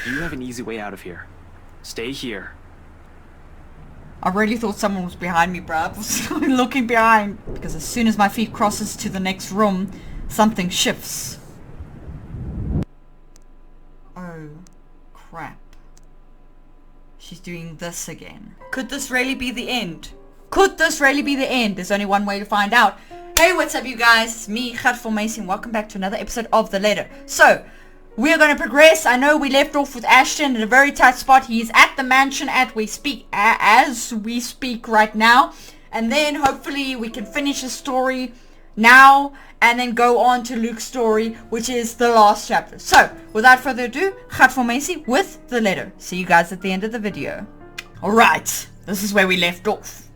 You have an easy way out of here. Stay here. I really thought someone was behind me, bruh. I was looking behind. Because as soon as my feet crosses to the next room, something shifts. Oh, crap. She's doing this again. Could this really be the end? Could this really be the end? There's only one way to find out. Hey, what's up, you guys? It's me, Gatformacy, and welcome back to another episode of The Letter. So, we're going to progress. I know we left off with Ashton at a very tight spot. He's at the mansion as we speak right now. And then, hopefully, we can finish the story now and then go on to Luke's story, which is the last chapter. So, without further ado, Gatformacy with The Letter. See you guys at the end of the video. Alright, this is where we left off.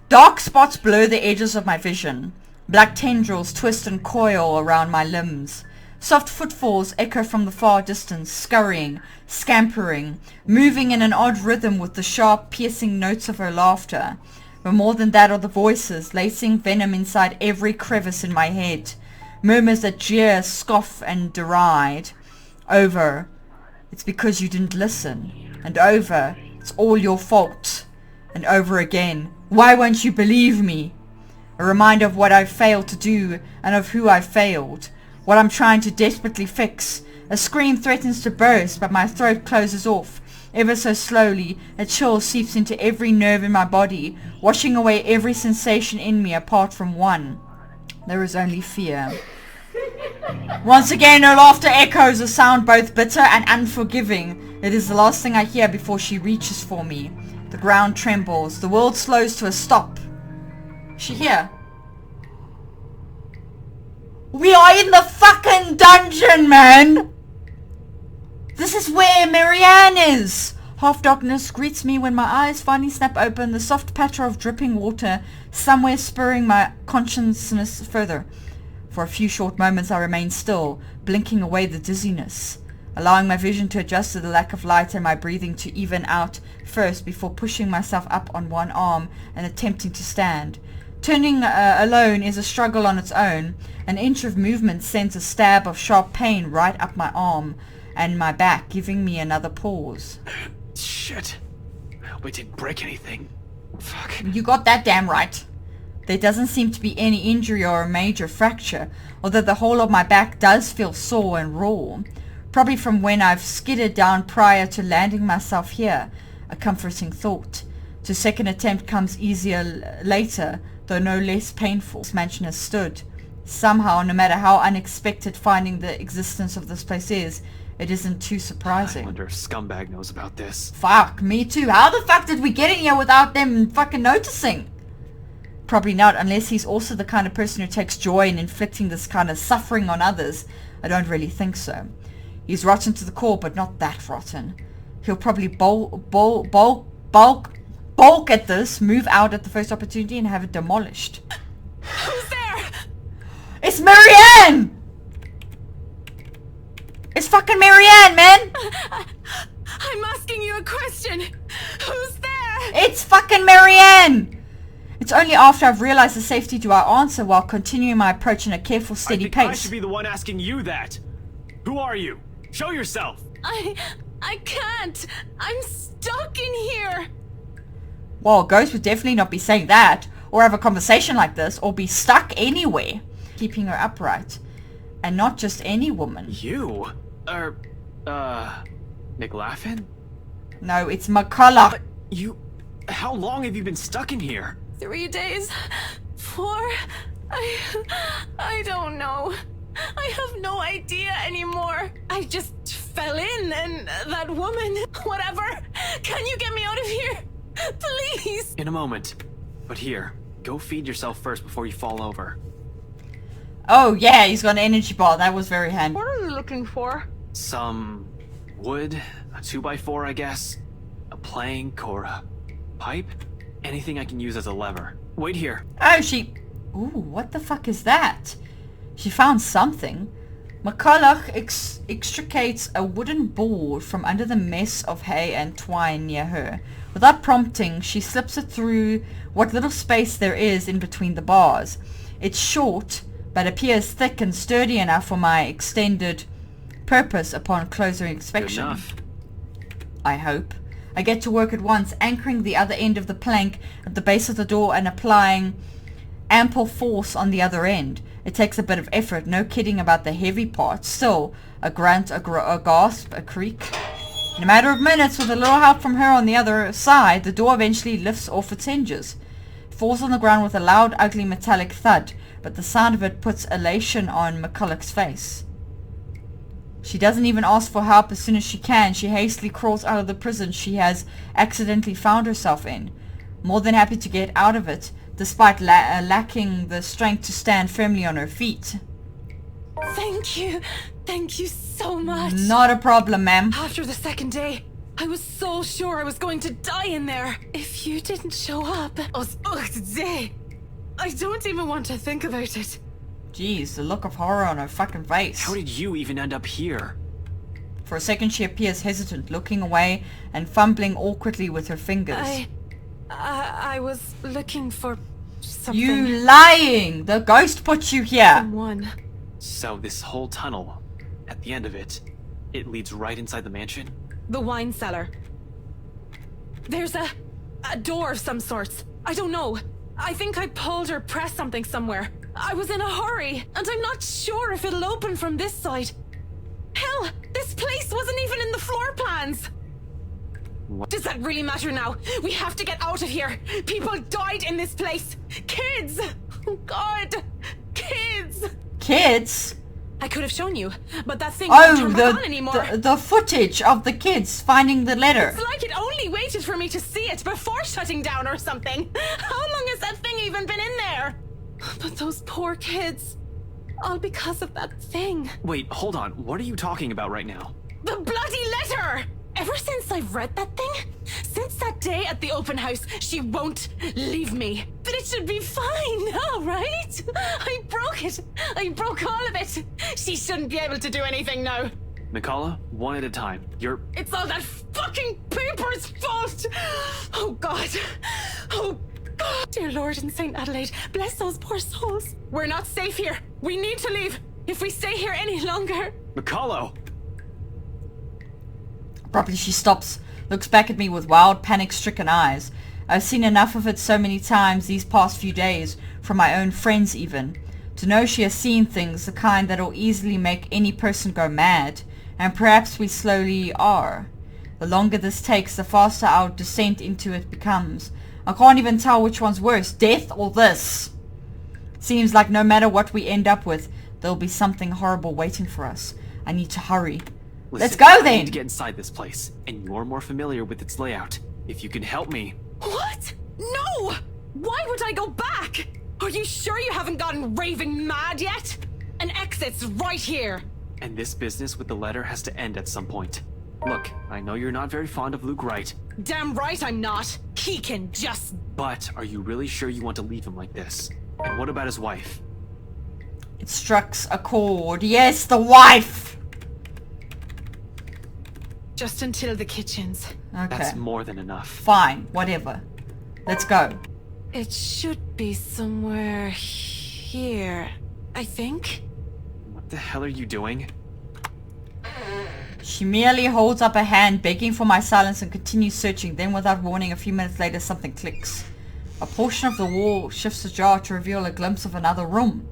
Dark spots blur the edges of my vision. Black tendrils twist and coil around my limbs. Soft footfalls echo from the far distance, scurrying, scampering, moving in an odd rhythm with the sharp, piercing notes of her laughter. But more than that are the voices, lacing venom inside every crevice in my head. Murmurs that jeer, scoff, and deride. Over, it's because you didn't listen. And over, it's all your fault. And over again, why won't you believe me? A reminder of what I've failed to do and of who I've failed. What I'm trying to desperately fix. A scream threatens to burst, but my throat closes off. Ever so slowly, a chill seeps into every nerve in my body, washing away every sensation in me apart from one. There is only fear. Once again, her laughter echoes, a sound both bitter and unforgiving. It is the last thing I hear before she reaches for me. The ground trembles. The world slows to a stop. Is she here? We are in the fucking dungeon, man! This is where Marianne is! Half darkness greets me when my eyes finally snap open, the soft patter of dripping water somewhere spurring my consciousness further. For a few short moments I remain still, blinking away the dizziness, allowing my vision to adjust to the lack of light and my breathing to even out first before pushing myself up on one arm and attempting to stand. Turning alone is a struggle on its own. An inch of movement sends a stab of sharp pain right up my arm and my back, giving me another pause. Shit. I hope I didn't break anything. Fuck. You got that damn right. There doesn't seem to be any injury or a major fracture, although the whole of my back does feel sore and raw. Probably from when I've skidded down prior to landing myself here. A comforting thought. The second attempt comes easier later, though no less painful. This mansion has stood. Somehow, no matter how unexpected finding the existence of this place is, it isn't too surprising. I wonder if Scumbag knows about this. Fuck, me too. How the fuck did we get in here without them fucking noticing? Probably not, unless he's also the kind of person who takes joy in inflicting this kind of suffering on others. I don't really think so. He's rotten to the core, but not that rotten. He'll probably bulk at this, move out at the first opportunity, and have it demolished. Who's there? It's Marianne! It's fucking Marianne, man! I'm asking you a question. Who's there? It's fucking Marianne! It's only after I've realized the safety do I answer while continuing my approach in a careful, steady pace. I should be the one asking you that. Who are you? Show yourself! I can't. I'm stuck in here. Well, a ghost would definitely not be saying that, or have a conversation like this, or be stuck anywhere. Keeping her upright. And not just any woman. You? Nick Laughlin? No, it's McCulloch. You... How long have you been stuck in here? 3 days? 4? I don't know. I have no idea anymore. I just fell in and that woman, whatever. Can you get me out of here? Please. In a moment. But here, go feed yourself first before you fall over. Oh yeah, he's got an energy bar. That was very handy. What are you looking for? Some wood, a 2x4 I guess, a plank or a pipe. Anything I can use as a lever. Wait here. Oh, Ooh, what the fuck is that? She found something. McCulloch extricates a wooden board from under the mess of hay and twine near her. Without prompting, she slips it through what little space there is in between the bars. It's short, but appears thick and sturdy enough for my extended purpose upon closer inspection. Good enough. I hope. I get to work at once, anchoring the other end of the plank at the base of the door and applying ample force on the other end. It takes a bit of effort, no kidding about the heavy part. Still, a grunt, a gasp, a creak. In a matter of minutes, with a little help from her on the other side, the door eventually lifts off its hinges. It falls on the ground with a loud, ugly metallic thud, but the sound of it puts elation on McCulloch's face. She doesn't even ask for help. As soon as she can, she hastily crawls out of the prison she has accidentally found herself in, more than happy to get out of it, despite lacking the strength to stand firmly on her feet. Thank you. Thank you so much. Not a problem, ma'am. After the second day, I was so sure I was going to die in there. If you didn't show up, I don't even want to think about it. Jeez, the look of horror on her fucking face. How did you even end up here? For a second she appears hesitant, looking away and fumbling awkwardly with her fingers. I was looking for something. You lying! The ghost put you here! Someone. So this whole tunnel, at the end of it, it leads right inside the mansion? The wine cellar. There's a door of some sorts. I don't know. I think I pulled or pressed something somewhere. I was in a hurry, and I'm not sure if it'll open from this side. Hell, this place wasn't even in the floor plans! What? Does that really matter now? We have to get out of here! People died in this place! Kids! Oh God! Kids! Kids? I could have shown you, but that thing won't turn back on anymore. the footage of the kids finding the letter. It's like it only waited for me to see it before shutting down or something. How long has that thing even been in there? But those poor kids. All because of that thing. Wait, hold on. What are you talking about right now? The bloody letter! Ever since I've read that thing, since that day at the open house, she won't leave me. But it should be fine now, right? I broke it. I broke all of it. She shouldn't be able to do anything now. Nicola, one at a time. It's all that fucking paper's fault! Oh God. Oh God. Dear Lord in St. Adelaide, bless those poor souls. We're not safe here. We need to leave. If we stay here any longer... Mikalo! Abruptly she stops, looks back at me with wild, panic-stricken eyes. I've seen enough of it so many times these past few days, from my own friends even, to know she has seen things, the kind that'll easily make any person go mad, and perhaps we slowly are. The longer this takes, the faster our descent into it becomes. I can't even tell which one's worse, death or this. It seems like no matter what we end up with, there'll be something horrible waiting for us. I need to hurry. Let's Listen, go I then! need to get inside this place, and you're more familiar with its layout. If you can help me. What? No! Why would I go back? Are you sure you haven't gotten raving mad yet? An exit's right here. And this business with the letter has to end at some point. Look, I know you're not very fond of Luke Wright. Damn right I'm not. He can just... But are you really sure you want to leave him like this? And what about his wife? It strikes a chord. Yes, the wife! Just until the kitchens. Okay. That's more than enough. Fine, whatever. Let's go. It should be somewhere here, I think. What the hell are you doing? She merely holds up a hand, begging for my silence, and continues searching. Then, without warning, a few minutes later, something clicks. A portion of the wall shifts ajar to reveal a glimpse of another room.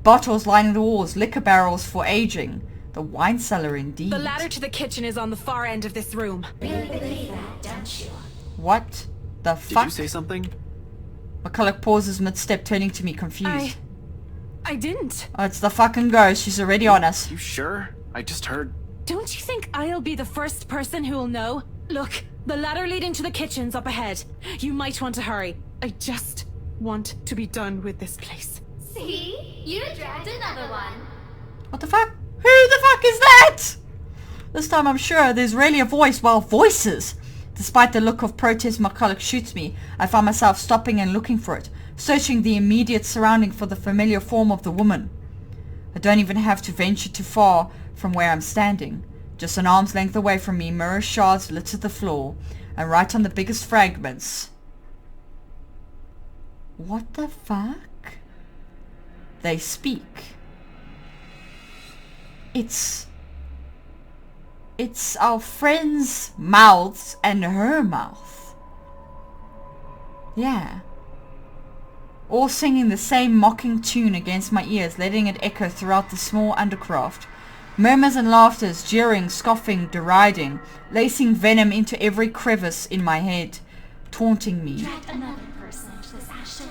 Bottles lining the walls, liquor barrels for aging. The wine cellar, indeed. The ladder to the kitchen is on the far end of this room. Really believe that, don't you? What the Did fuck? you say something? McCulloch pauses mid-step, turning to me confused. I didn't. Oh, it's the fucking ghost. She's already on us. You sure? I just heard... Don't you think I'll be the first person who'll know? Look, the ladder leading to the kitchen's up ahead. You might want to hurry. I just want to be done with this place. See? You dragged another one. What the fuck? Who the fuck is that? This time I'm sure there's really a voice. Well, voices. Despite the look of protest McCulloch shoots me, I find myself stopping and looking for it, searching the immediate surrounding for the familiar form of the woman. I don't even have to venture too far from where I'm standing. Just an arm's length away from me, mirror shards litter the floor, and right on the biggest fragments. What the fuck? They speak. It's It's our friends' mouths and her mouth. Yeah. All singing the same mocking tune against my ears, letting it echo throughout the small undercraft. Murmurs and laughters, jeering, scoffing, deriding, lacing venom into every crevice in my head, taunting me. Drag another person into this action.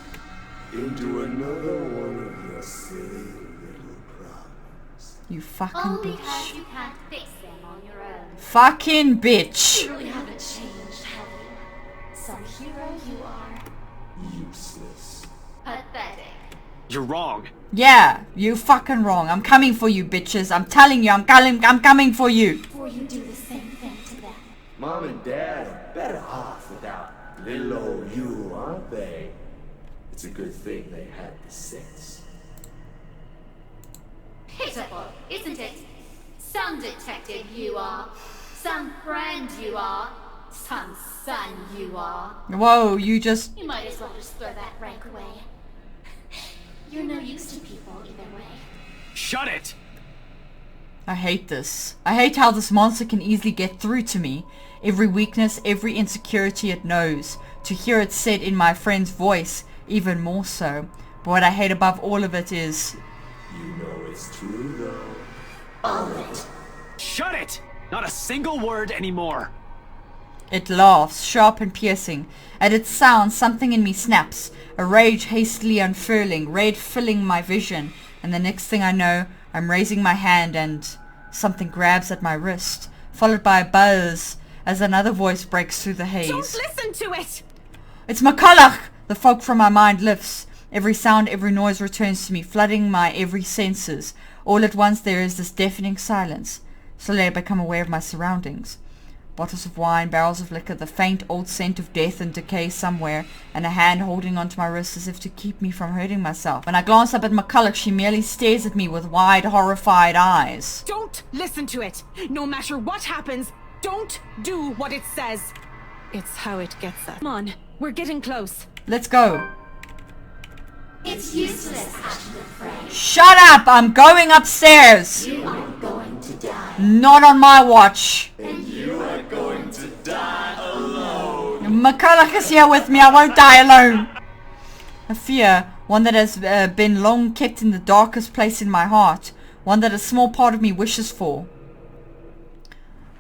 Into another one of your silly little problems. You fucking Only because bitch. you can't fix them on your own. Fucking bitch. You really haven't changed, have you? Some hero you are. Useless. Pathetic. You're wrong. Yeah, you fucking wrong. I'm coming for you, bitches. I'm telling you, I'm coming for you. Before you do the same thing to them. Mom and Dad are better off without little old you, aren't they? It's a good thing they had the sense. Pitiful, isn't it? Some detective you are. Some friend you are. Some son you are. Whoa, you just... You might as well just throw that rank away. You're no use to people either way. Shut it! I hate this. I hate how this monster can easily get through to me. Every weakness, every insecurity it knows. To hear it said in my friend's voice, even more so. But what I hate above all of it is... You know it's true, though. All of it. Shut it! Not a single word anymore. It laughs, sharp and piercing. At its sound, something in me snaps, a rage hastily unfurling, red filling my vision, and the next thing I know, I'm raising my hand and something grabs at my wrist, followed by a buzz as another voice breaks through the haze. Don't listen to it! It's McCulloch! The fog from my mind lifts. Every sound, every noise returns to me, flooding my every senses. All at once there is this deafening silence. Slowly I become aware of my surroundings. Bottles of wine, barrels of liquor, the faint old scent of death and decay somewhere, and a hand holding onto my wrist as if to keep me from hurting myself. When I glance up at McCulloch, she merely stares at me with wide, horrified eyes. Don't listen to it! No matter what happens, don't do what it says! It's how it gets us. Come on, we're getting close. Let's go. It's useless acting afraid. Shut up! I'm going upstairs! You are going to die. Not on my watch. You are going to die alone. McCulloch is here with me. I won't die alone. A fear, one that has been long kept in the darkest place in my heart, one that a small part of me wishes for.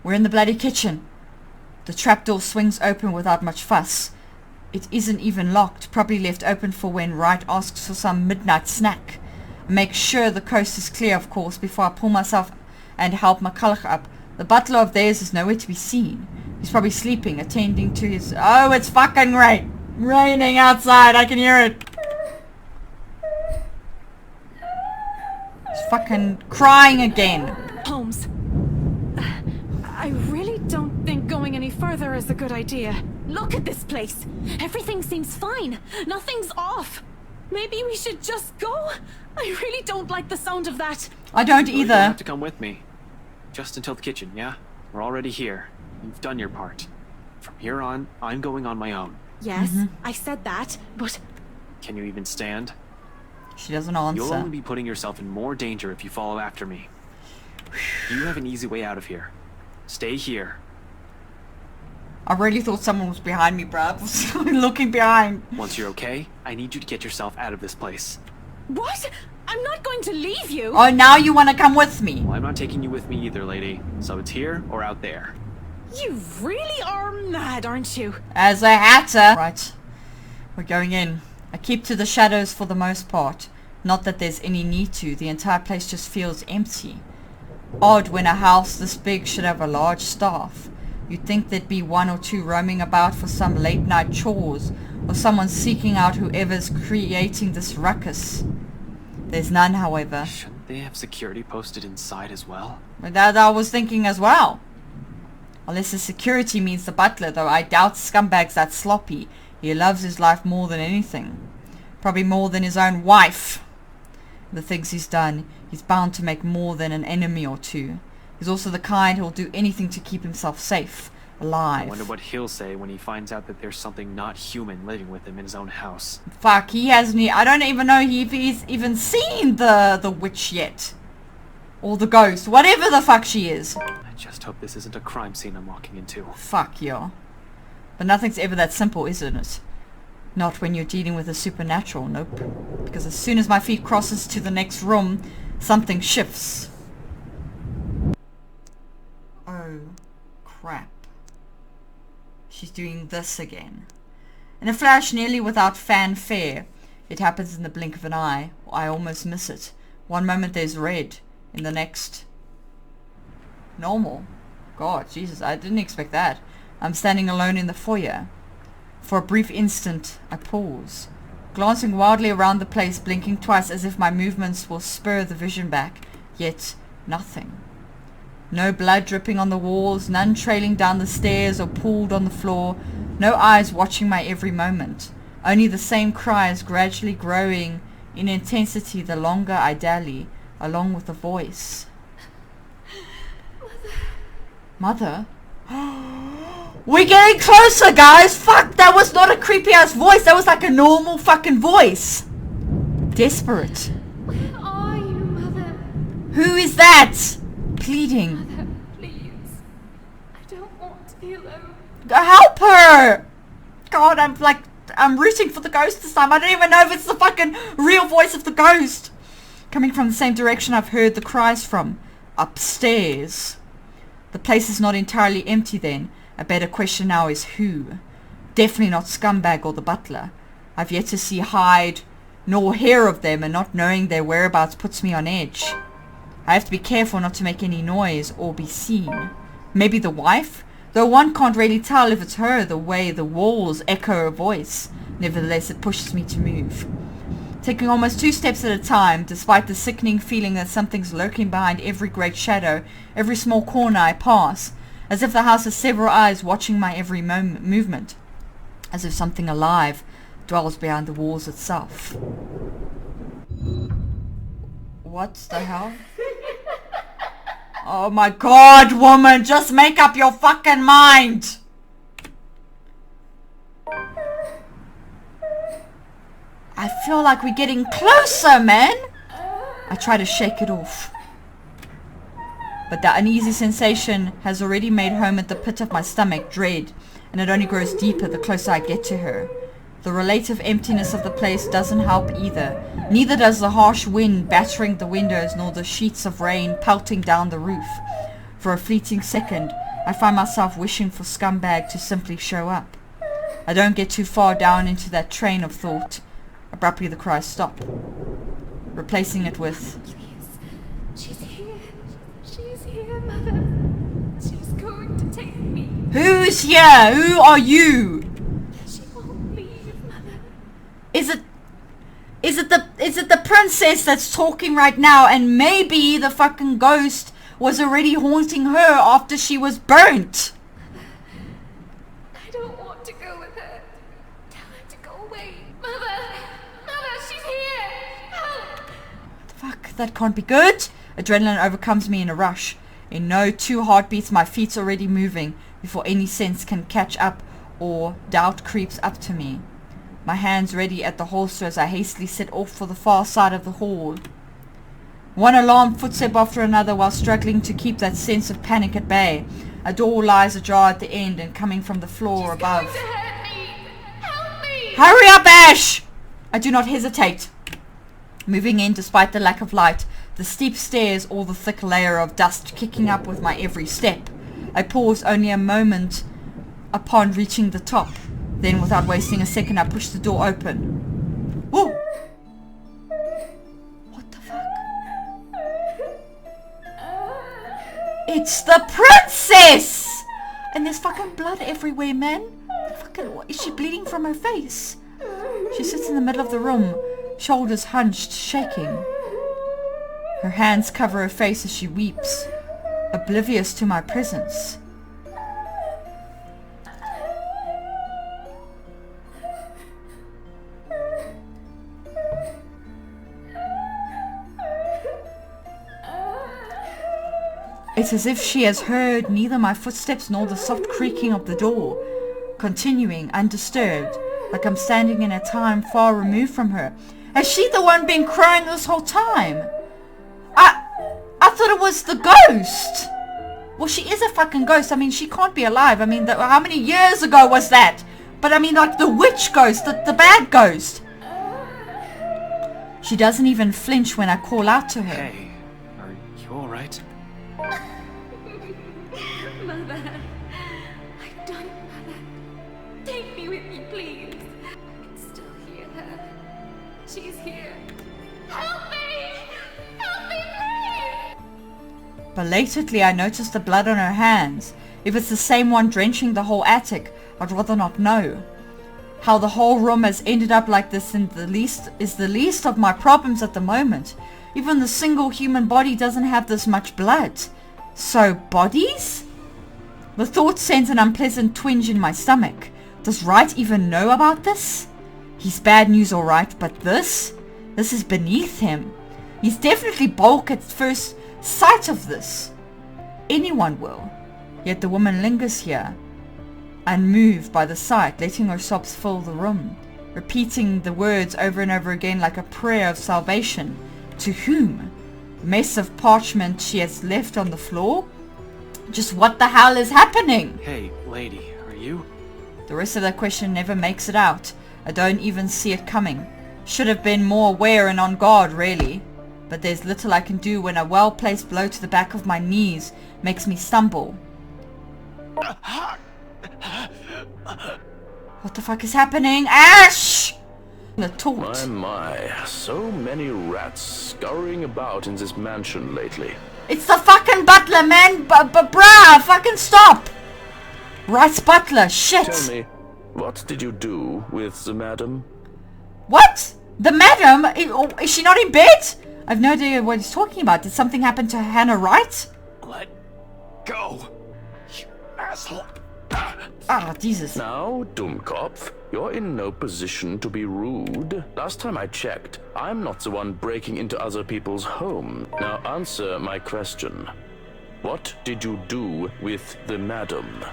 We're in the bloody kitchen. The trapdoor swings open without much fuss. It isn't even locked, probably left open for when Wright asks for some midnight snack. I make sure the coast is clear, of course, before I pull myself and help McCulloch up. The butler of theirs is nowhere to be seen. He's probably sleeping, attending to his... Oh, it's fucking raining outside. I can hear it. He's fucking crying again. Holmes. I really don't think going any further is a good idea. Look at this place. Everything seems fine. Nothing's off. Maybe we should just go? I really don't like the sound of that. I don't You don't either. have to come with me. Just until the kitchen, yeah? We're already here. You've done your part. From here on, I'm going on my own. Yes, I said that, but Can you even stand? She doesn't You'll answer. only be putting yourself in more danger if you follow after me. You have an easy way out of here. Stay here. I really thought someone was behind me, bruh. I was looking behind. Once you're okay, I need you to get yourself out of this place. what? I'm not going to leave you. Oh, now you want to come with me. Well, I'm not taking you with me either, lady. So it's here or out there. You really are mad, aren't you? As a hatter. Right. We're going in. I keep to the shadows for the most part. Not that there's any need to. The entire place just feels empty. Odd when a house this big should have a large staff. You'd think there'd be one or two roaming about for some late night chores, or someone seeking out whoever's creating this ruckus. There's none, however. Shouldn't they have security posted inside as well? That I was thinking as well. Unless the security means the butler, though I doubt Scumbag's that sloppy. He loves his life more than anything. Probably more than his own wife. The things he's done, he's bound to make more than an enemy or two. He's also the kind who'll do anything to keep himself safe, alive. I wonder what he'll say when he finds out that there's something not human living with him in his own house. Fuck, he hasn't... I don't even know if he's even seen the witch yet. Or the ghost. Whatever the fuck she is. I just hope this isn't a crime scene I'm walking into. Fuck yeah. But nothing's ever that simple, isn't it? Not when you're dealing with the supernatural, nope. Because as soon as my feet crosses to the next room, something shifts. Oh, crap. She's doing this again. In a flash, nearly without fanfare, it happens in the blink of an eye. I almost miss it. One moment there's red, in the next, normal. God, Jesus, I didn't expect that. I'm standing alone in the foyer. For a brief instant, I pause, glancing wildly around the place, blinking twice as if my movements will spur the vision back. Yet, nothing. No blood dripping on the walls, none trailing down the stairs or pooled on the floor, no eyes watching my every moment. Only the same cries gradually growing in intensity the longer I dally, along with the voice. Mother? We're getting closer, guys! Fuck, that was not a creepy ass voice, that was like a normal fucking voice. Desperate. Where are you, Mother? Who is that? Pleading. Mother, please. I don't want to be alone. Help her! God, I'm rooting for the ghost this time. I don't even know if it's the fucking real voice of the ghost. Coming from the same direction I've heard the cries from. Upstairs. The place is not entirely empty then. A better question now is who? Definitely not Scumbag or the butler. I've yet to see hide nor hear of them, and not knowing their whereabouts puts me on edge. I have to be careful not to make any noise or be seen. Maybe the wife? Though one can't really tell if it's her the way the walls echo her voice. Nevertheless, it pushes me to move. Taking almost 2 steps at a time, despite the sickening feeling that something's lurking behind every great shadow, every small corner I pass, as if the house has several eyes watching my every movement, as if something alive dwells behind the walls itself. What the hell? Oh my god, woman, just make up your fucking mind! I feel like we're getting closer, man! I try to shake it off. But the uneasy sensation has already made home at the pit of my stomach dread, and it only grows deeper the closer I get to her. The relative emptiness of the place doesn't help either. Neither does the harsh wind battering the windows, nor the sheets of rain pelting down the roof. For a fleeting second, I find myself wishing for Scumbag to simply show up. I don't get too far down into that train of thought. Abruptly the cries stop, replacing it with, Please. She's here. She's here, Mother. She's going to take me. "Who's here? Who are you? She won't leave, Mother. Is it the princess that's talking right now, and maybe the fucking ghost was already haunting her after she was burnt?" I don't want to go with her. Tell her to go away. Mother! Mother, she's here! Help! Fuck, that can't be good. Adrenaline overcomes me in a rush. In no 2 heartbeats, my feet's already moving before any sense can catch up or doubt creeps up to me. My hands ready at the holster as I hastily set off for the far side of the hall. One alarmed footstep after another while struggling to keep that sense of panic at bay. A door lies ajar at the end and coming from the floor above. Going to hurt me! Help me! Hurry up, Ash! I do not hesitate. Moving in despite the lack of light, the steep stairs, all the thick layer of dust kicking up with my every step. I pause only a moment upon reaching the top. Then, without wasting a second, I push the door open. Whoa! What the fuck? It's the princess! And there's fucking blood everywhere, man. Fucking, is she bleeding from her face? She sits in the middle of the room, shoulders hunched, shaking. Her hands cover her face as she weeps, oblivious to my presence. It's as if she has heard neither my footsteps nor the soft creaking of the door, continuing undisturbed, like I'm standing in a time far removed from her. Has she the one been crying this whole time? I thought it was the ghost. Well, she is a fucking ghost. I mean, she can't be alive. I mean, how many years ago was that? But I mean, like the witch ghost, the bad ghost. She doesn't even flinch when I call out to her. Hey, are you alright? Mother. I've done it, Mother. Take me with you, please. I can still hear her. She's here. Help me! Help me, please! Belatedly, I noticed the blood on her hands. If it's the same one drenching the whole attic, I'd rather not know. How the whole room has ended up like this is the least of my problems at the moment. Even the single human body doesn't have this much blood. So, bodies? The thought sent an unpleasant twinge in my stomach. Does Wright even know about this? He's bad news alright, but this is beneath him. He's definitely balked at first sight of this. Anyone will. Yet the woman lingers here, unmoved by the sight, letting her sobs fill the room, repeating the words over and over again like a prayer of salvation. To whom? Mess of parchment she has left on the floor? Just what the hell is happening? Hey, lady, are you? The rest of that question never makes it out. I don't even see it coming. Should have been more aware and on guard, really. But there's little I can do when a well-placed blow to the back of my knees makes me stumble. What the fuck is happening? Ash! The taunt. My, so many rats scurrying about in this mansion lately. It's the fucking butler, man! Bruh, fucking stop! Wright's butler, shit! Tell me, what did you do with the madam? What? The madam? Is she not in bed? I've no idea what he's talking about. Did something happen to Hannah Wright? Let go, you asshole. Ah, Jesus. Now, Dummkopf, you're in no position to be rude. Last time I checked, I'm not the one breaking into other people's home. Now answer my question. What did you do with the madam?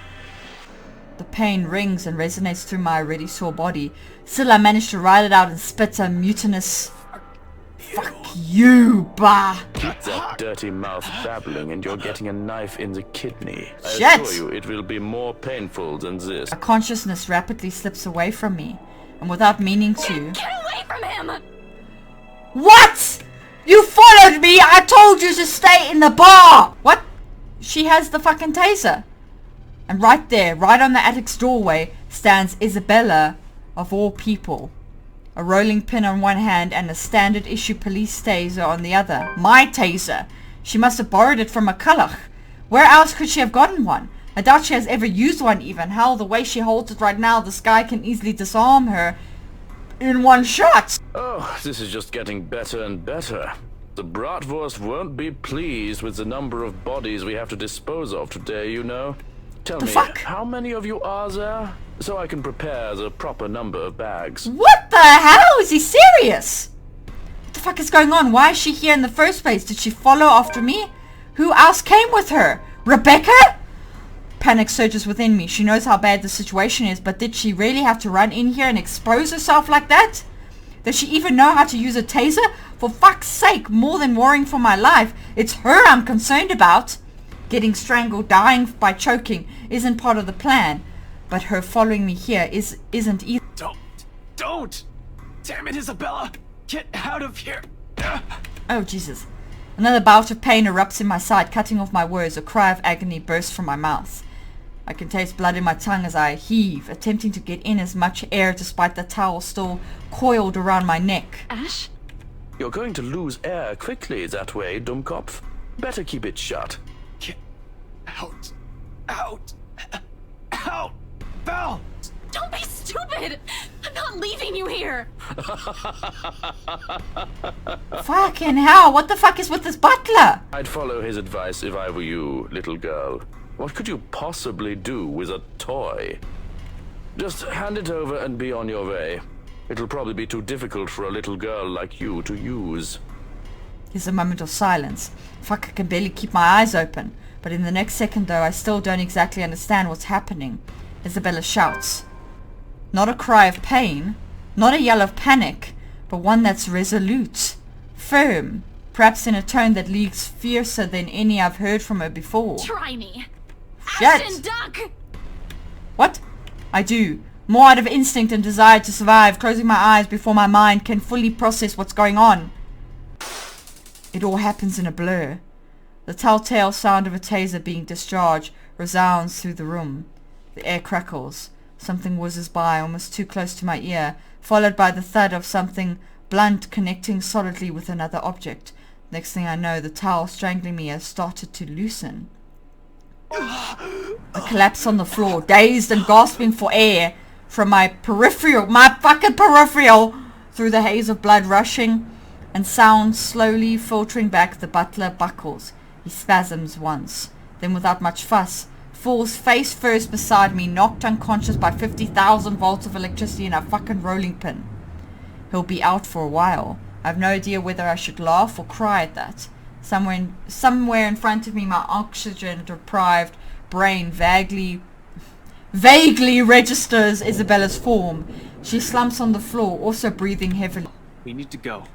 The pain rings and resonates through my already sore body. Still, I manage to ride it out and spit a mutinous... Fuck you, bah! Keep that dirty mouth babbling and you're getting a knife in the kidney. I Shit! assure you, it will be more painful than this. My consciousness rapidly slips away from me, and without meaning to... Get away from him! What? You followed me! I told you to stay in the bar! What? She has the fucking taser. And right there, right on the attic's doorway, stands Isabella, of all people. A rolling pin on one hand and a standard issue police taser on the other. My taser! She must have borrowed it from a Kalach. Where else could she have gotten one? I doubt she has ever used one even. Hell, the way she holds it right now, this guy can easily disarm her in one shot. Oh, this is just getting better and better. The Bratwurst won't be pleased with the number of bodies we have to dispose of today, you know. Tell me, fuck? how many of you are there? So I can prepare the proper number of bags. What the hell? Is he serious? What the fuck is going on? Why is she here in the first place? Did she follow after me? Who else came with her? Rebecca? Panic surges within me. She knows how bad the situation is, but did she really have to run in here and expose herself like that? Does she even know how to use a taser? For fuck's sake, more than worrying for my life, it's her I'm concerned about. Getting strangled, dying by choking isn't part of the plan. But her following me here isn't either. Don't! Damn it, Isabella! Get out of here! Oh, Jesus. Another bout of pain erupts in my side, cutting off my words. A cry of agony bursts from my mouth. I can taste blood in my tongue as I heave, attempting to get in as much air despite the towel still coiled around my neck. Ash? You're going to lose air quickly that way, Dummkopf. Better keep it shut. Get out! Out! Out! Val! Don't be stupid! I'm not leaving you here! Fucking hell, what the fuck is with this butler? I'd follow his advice if I were you, little girl. What could you possibly do with a toy? Just hand it over and be on your way. It'll probably be too difficult for a little girl like you to use. There's a moment of silence. Fuck, I can barely keep my eyes open. But in the next second, though, I still don't exactly understand what's happening. Isabella shouts. Not a cry of pain, not a yell of panic, but one that's resolute, firm, perhaps in a tone that leaks fiercer than any I've heard from her before. Try me. Shit. Ashton, duck! What? I do. More out of instinct and desire to survive, closing my eyes before my mind can fully process what's going on. It all happens in a blur. The telltale sound of a taser being discharged resounds through the room. The air crackles. Something whizzes by almost too close to my ear, followed by the thud of something blunt connecting solidly with another object. Next thing I know, the towel strangling me has started to loosen. I collapse on the floor, dazed and gasping for air from my fucking peripheral, through the haze of blood rushing and sound slowly filtering back. The butler buckles. He spasms once, then without much fuss, falls face first beside me, knocked unconscious by 50,000 volts of electricity in a fucking rolling pin. He'll be out for a while. I've no idea whether I should laugh or cry at that. Somewhere in front of me, my oxygen-deprived brain vaguely registers Isabella's form. She slumps on the floor, also breathing heavily. We need to go.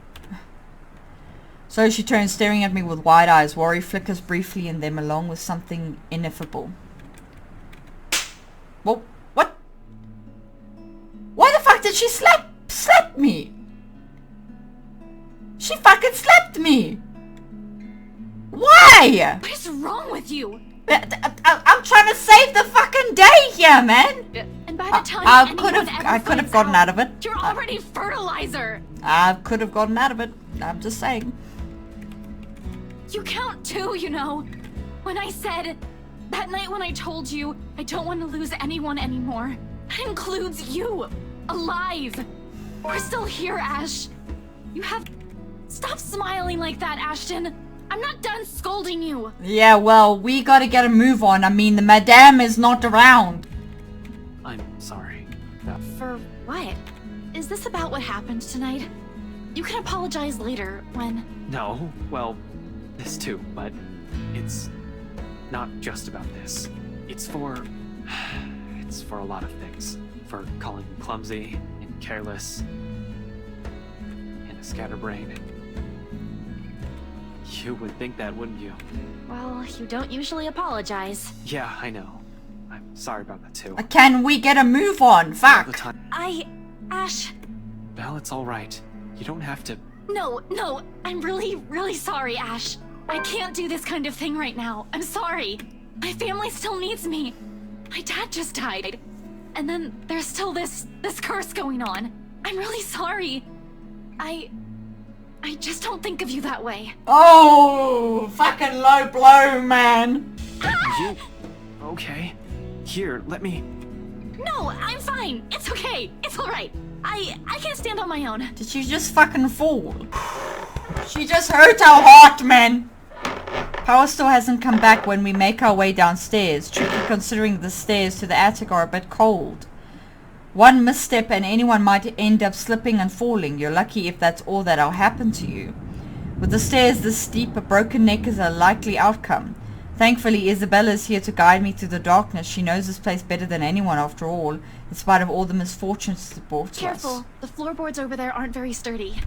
So she turns, staring at me with wide eyes. Worry flickers briefly in them, along with something ineffable. Well, what? Why the fuck did she slap me? She fucking slapped me! Why? What is wrong with you? I'm trying to save the fucking day here, man! And by the time I anyone could have ever gotten finds out of it. You're already fertilizer! I could have gotten out of it. I'm just saying. You count too, you know. When I said, that night when I told you I don't want to lose anyone anymore, that includes you, alive. We're still here, Ash. You have... Stop smiling like that, Ashton. I'm not done scolding you. Yeah, well, we gotta get a move on. I mean, the madame is not around. I'm sorry. For what? Is this about what happened tonight? You can apologize later when... No, well, this too, but it's not just about this. It's for a lot of things. For calling me clumsy and careless and a scatterbrain. You would think that, wouldn't you? Well, you don't usually apologize. Yeah, I know. I'm sorry about that too. Can we get a move on? All the Fuck. time. Ash... Belle, it's all right. You don't have to. No, I'm really sorry, Ash. I can't do this kind of thing right now. I'm sorry. My family still needs me. My dad just died. And then there's still this curse going on. I'm really sorry. I just don't think of you that way. Oh, fucking low blow, man. You? Okay. Here, let me. No, I'm fine. It's okay. It's alright. I can't stand on my own. Did she just fucking fall? She just hurt our heart, man. Power still hasn't come back when we make our way downstairs, tricky considering the stairs to the attic are a bit cold. One misstep and anyone might end up slipping and falling. You're lucky if that's all that'll happen to you. With the stairs this steep, a broken neck is a likely outcome. Thankfully, Isabella's here to guide me through the darkness. She knows this place better than anyone after all, in spite of all the misfortunes it brought to us. Careful. The floorboards over there aren't very sturdy.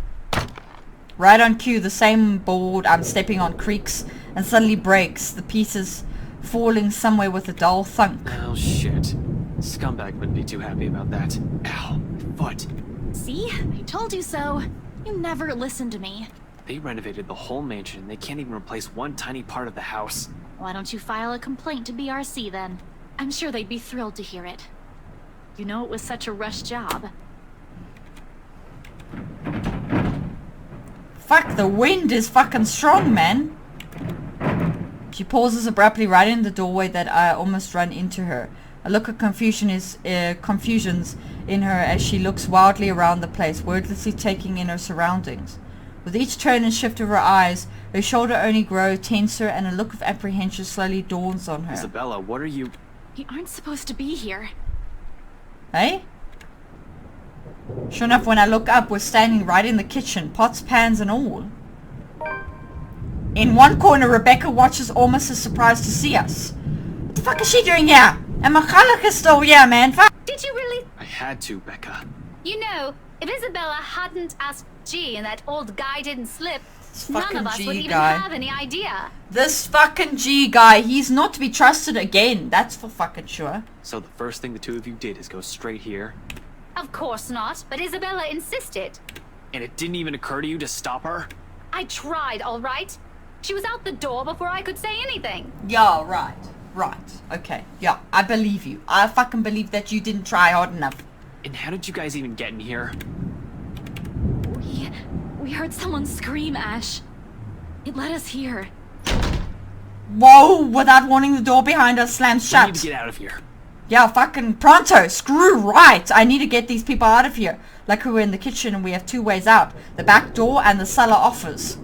Right on cue, the same board I'm stepping on creaks and suddenly breaks, the pieces falling somewhere with a dull thunk. Oh shit. Scumbag wouldn't be too happy about that. Ow, my foot. See? I told you so. You never listen to me. They renovated the whole mansion. They can't even replace one tiny part of the house. Why don't you file a complaint to BRC then? I'm sure they'd be thrilled to hear it. You know it was such a rush job. Fuck, the wind is fucking strong, man. She pauses abruptly right in the doorway that I almost run into her. A look of confusions in her as she looks wildly around the place, wordlessly taking in her surroundings. With each turn and shift of her eyes, her shoulder only grows tenser and a look of apprehension slowly dawns on her. Isabella, what are you... You aren't supposed to be here. Hey? Sure enough, when I look up, we're standing right in the kitchen, pots, pans and all. In one corner, Rebecca watches almost as surprised to see us. What the fuck is she doing here? And Machalak is still here, man. Fuck. Did you really? I had to, Becca. You know, if Isabella hadn't asked G and that old guy didn't slip, This None fucking of us would G even guy. have any idea. This fucking G guy, he's not to be trusted again. That's for fucking sure. So the first thing the two of you did is go straight here, Of course not, but Isabella insisted. and it didn't even occur to you to stop her? I tried, all right? She was out the door before I could say anything. Yeah, right. Right. Okay. Yeah, I believe you. I fucking believe that you didn't try hard enough. And how did you guys even get in here? We heard someone scream, Ash. It led us here. Whoa, without warning, the door behind us slams We need shut. to get out of here. Yeah, fucking pronto. Screw right. I need to get these people out of here. Like we were in the kitchen and we have two ways out. The back door and the cellar offers.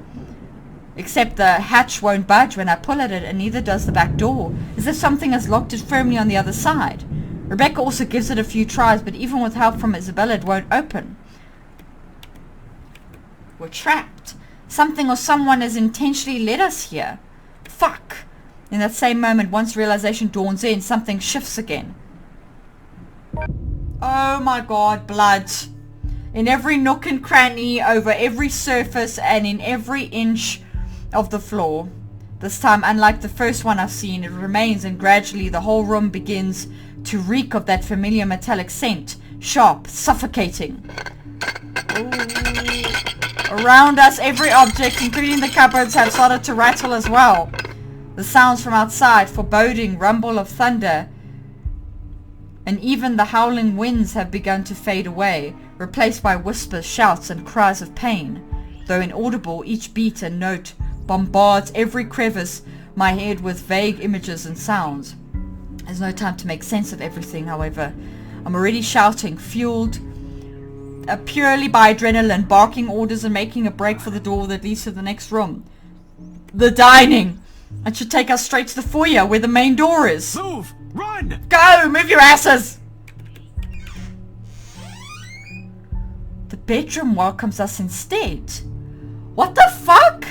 Except the hatch won't budge when I pull at it, and neither does the back door. As if something has locked it firmly on the other side. Rebecca also gives it a few tries, but even with help from Isabella, it won't open. We're trapped. Something or someone has intentionally led us here. Fuck. In that same moment, once realization dawns in, something shifts again. Oh my god, blood. In every nook and cranny, over every surface, and in every inch of the floor. This time, unlike the first one I've seen, it remains, and gradually the whole room begins to reek of that familiar metallic scent. Sharp, suffocating. Ooh. Around us, every object, including the cupboards, have started to rattle as well. The sounds from outside, foreboding, rumble of thunder, and even the howling winds have begun to fade away, replaced by whispers, shouts, and cries of pain. Though inaudible, each beat and note bombards every crevice my head with vague images and sounds. There's no time to make sense of everything, however. I'm already shouting, fueled purely by adrenaline, barking orders and making a break for the door that leads to the next room. The dining! It should take us straight to the foyer where the main door is. Move! Run! Go! Move your asses! The bedroom welcomes us instead. What the fuck?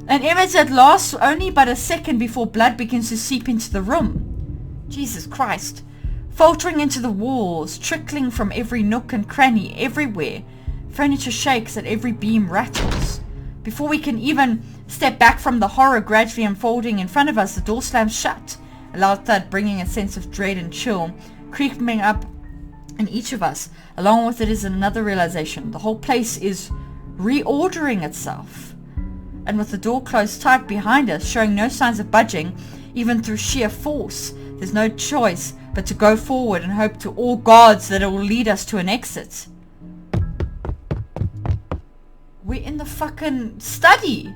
An image that lasts only but a second before blood begins to seep into the room. Jesus Christ. Filtering into the walls, trickling from every nook and cranny, everywhere. Furniture shakes and every beam rattles. Before we can even step back from the horror gradually unfolding in front of us, the door slams shut. A loud thud bringing a sense of dread and chill, creeping up in each of us. Along with it is another realization. The whole place is reordering itself. And with the door closed tight behind us, showing no signs of budging, even through sheer force, there's no choice but to go forward and hope to all gods that it will lead us to an exit. We're in the fucking study.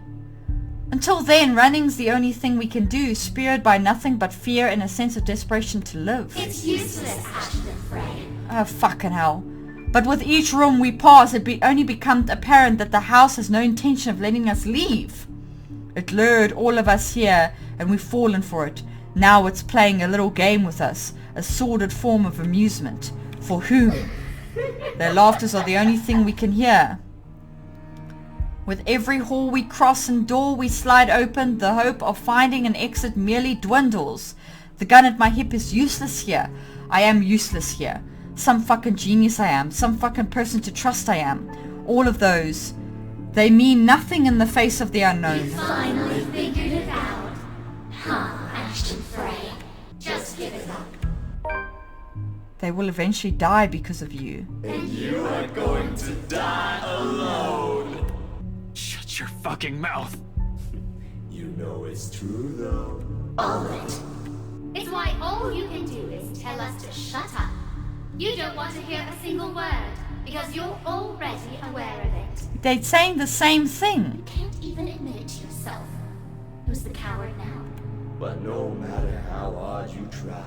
Until then, running's the only thing we can do, speared by nothing but fear and a sense of desperation to live. It's useless, Ashton Frey. Oh, fucking hell. But with each room we pass, it only becomes apparent that the house has no intention of letting us leave. It lured all of us here, and we've fallen for it. Now it's playing a little game with us, a sordid form of amusement. For whom? Their laughters are the only thing we can hear. With every hall we cross and door we slide open, the hope of finding an exit merely dwindles. The gun at my hip is useless here. I am useless here. Some fucking genius I am. Some fucking person to trust I am. All of those. They mean nothing in the face of the unknown. Finally figured it out. Huh, Ashton Frey. Just give it up. They will eventually die because of you. And you are going to die alone. Shut your fucking mouth. You know it's true, though. All of it. It's why all you can do is tell us to shut up. You don't want to hear a single word, because you're already aware of it. They're saying the same thing. Can't even admit it to yourself. Who's the coward now? But no matter how hard you try,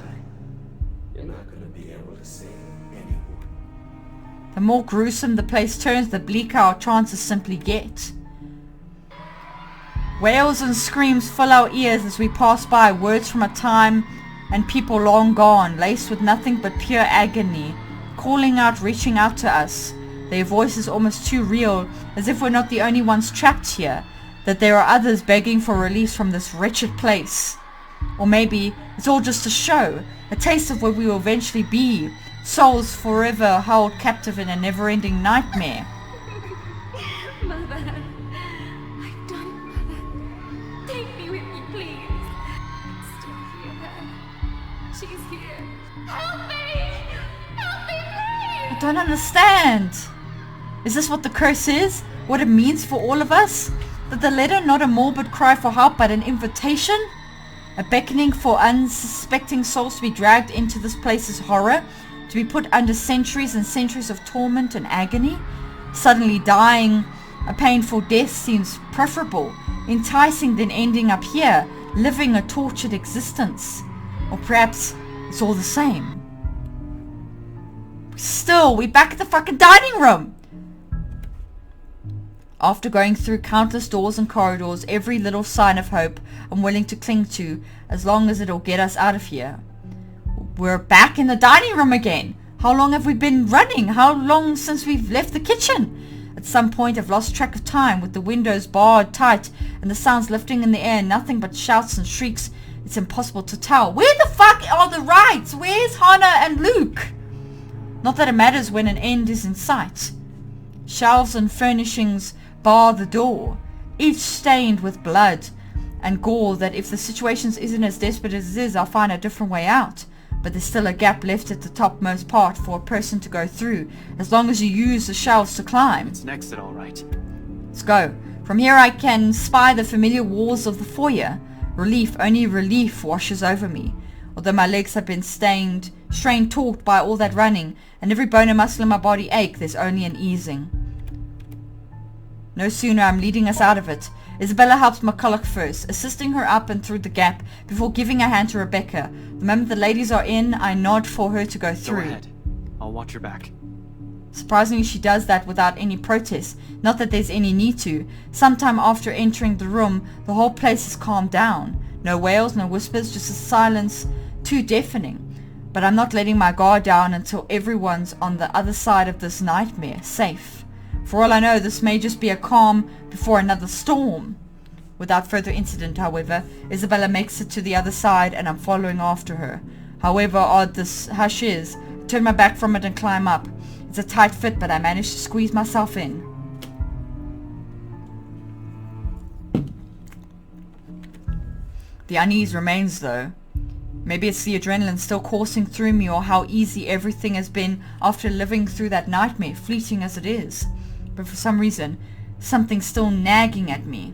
you're not gonna be able to save anyone. The more gruesome the place turns, the bleaker our chances simply get. Wails and screams fill our ears as we pass by, words from a time and people long gone, laced with nothing but pure agony, calling out, reaching out to us. Their voices almost too real, as if we're not the only ones trapped here, that there are others begging for release from this wretched place. Or maybe it's all just a show, a taste of what we will eventually be, souls forever held captive in a never-ending nightmare. Mother, Help me! Help me, I please! don't understand. Is this what the curse is? What it means for all of us? That the letter not a morbid cry for help but an invitation? A beckoning for unsuspecting souls to be dragged into this place's horror? To be put under centuries and centuries of torment and agony? Suddenly dying a painful death seems preferable, enticing than ending up here, living a tortured existence. Or perhaps it's all the same. Still, we're back at the fucking dining room! After going through countless doors and corridors, every little sign of hope I'm willing to cling to, as long as it'll get us out of here. We're back in the dining room again! How long have we been running? How long since we've left the kitchen? At some point I've lost track of time, with the windows barred tight and the sounds lifting in the air, nothing but shouts and shrieks. It's impossible to tell. Where the fuck are the rides? Where's Hannah and Luke? Not that it matters when an end is in sight. Shelves and furnishings bar the door, each stained with blood and gore, that if the situation isn't as desperate as it is, I'll find a different way out. But there's still a gap left at the topmost part for a person to go through, as long as you use the shelves to climb. It's an exit, all right. Let's go. From here I can spy the familiar walls of the foyer. Relief, only relief washes over me. Although my legs have been strained taut by all that running, and every bone and muscle in my body ache, there's only an easing. No sooner I'm leading us out of it. Isabella helps McCulloch first, assisting her up and through the gap before giving a hand to Rebecca. The moment the ladies are in, I nod for her to go through. Go ahead. I'll watch your back. Surprisingly, she does that without any protest. Not that there's any need to. Sometime after entering the room, the whole place has calmed down. No wails, no whispers, just a silence too deafening. But I'm not letting my guard down until everyone's on the other side of this nightmare, safe. For all I know, this may just be a calm before another storm. Without further incident, however, Isabella makes it to the other side and I'm following after her. However odd this hush is, I turn my back from it and climb up. It's a tight fit, but I manage to squeeze myself in. The unease remains though. Maybe it's the adrenaline still coursing through me, or how easy everything has been after living through that nightmare, fleeting as it is. But for some reason, something's still nagging at me.